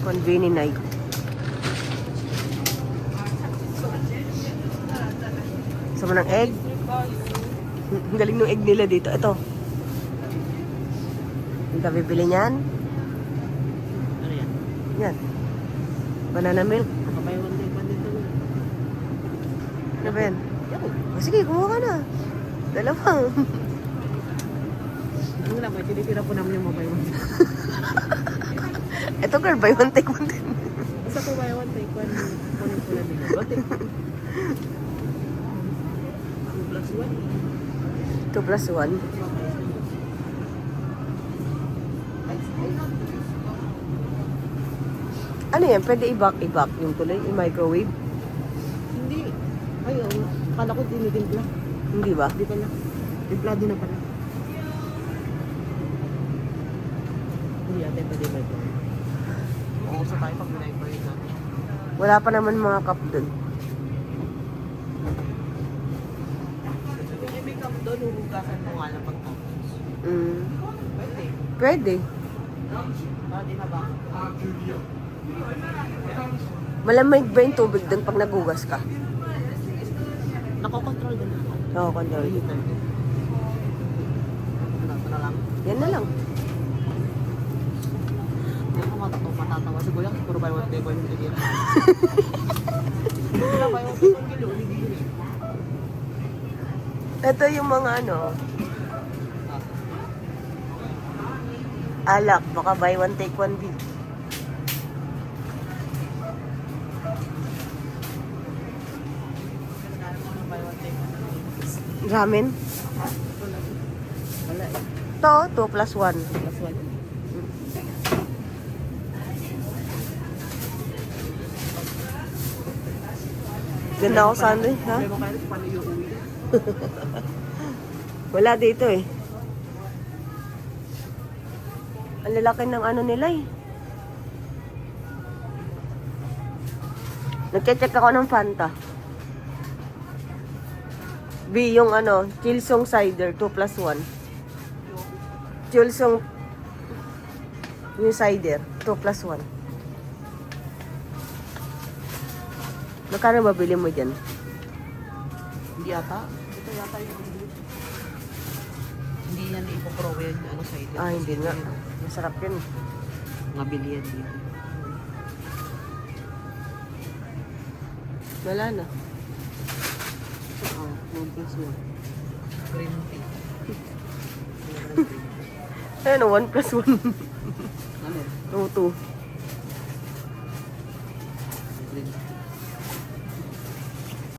Conveni night. Gusto mo ng egg? Ang galing ng egg nila dito. Ito. Hindi ka bibili niyan? Ano yan? Yan. Banana milk. Kapay one day pa dito. Ano ba yan? O, sige, kumuha ka na. Dalawang. Yung lang, may tinitira po namin yung mabay one day. Ito girl, buy one take one din. Basta po buy one take one. Kunin po namin yung one take. 2 plus 1. 2 plus 1. Ano yan? Pwede i-back yung tuloy? I-microwave? Hindi. Ay, oo. Kala ko tinitimpla. Hindi ba? Hindi pala. Timplado na pala. Hindi ate, pwede ba ito? Oo, sa tayo pag binay-break natin. Wala pa naman mga cup dun. Kung i-make up doon, huhugasan mo nga lang pagkatapos. Mm. Pwede. Pwede. Para di na ba? Malamig ba yung tubig dun pag nagugas ka? Nakokontrol din ako. Oo, control. Ito na lang. Yan na lang. Hindi ako matatawa. Si Kuya, puro buy one take one yung tigil. Hindi na buy one take one kilo. Ito yung mga ano. Alak, baka buy one take one din. Ramen? Wala eh. Ito, 2 plus 1. Plus one. Ganda ako sandwich, ha? Sabi mo kayo, paano yung uwi? Wala dito eh. Ang lalaki ng ano nila eh. Nagche-check ako ng Fanta. B, yung ano, Chilsong Cider, 2 plus 1. Chilsong, yung cider, 2 plus 1. Magkano mabili mo dyan? Hindi yata. Ito yata yung hindi yan ipoprowe yan ano sa ito. Ah, hindi nga. Masarap yun. Mabili yan dito. Wala na. Oo, no plus one. Green tea. Ano, 1 plus 1. Ano? 2, 2. Green tea.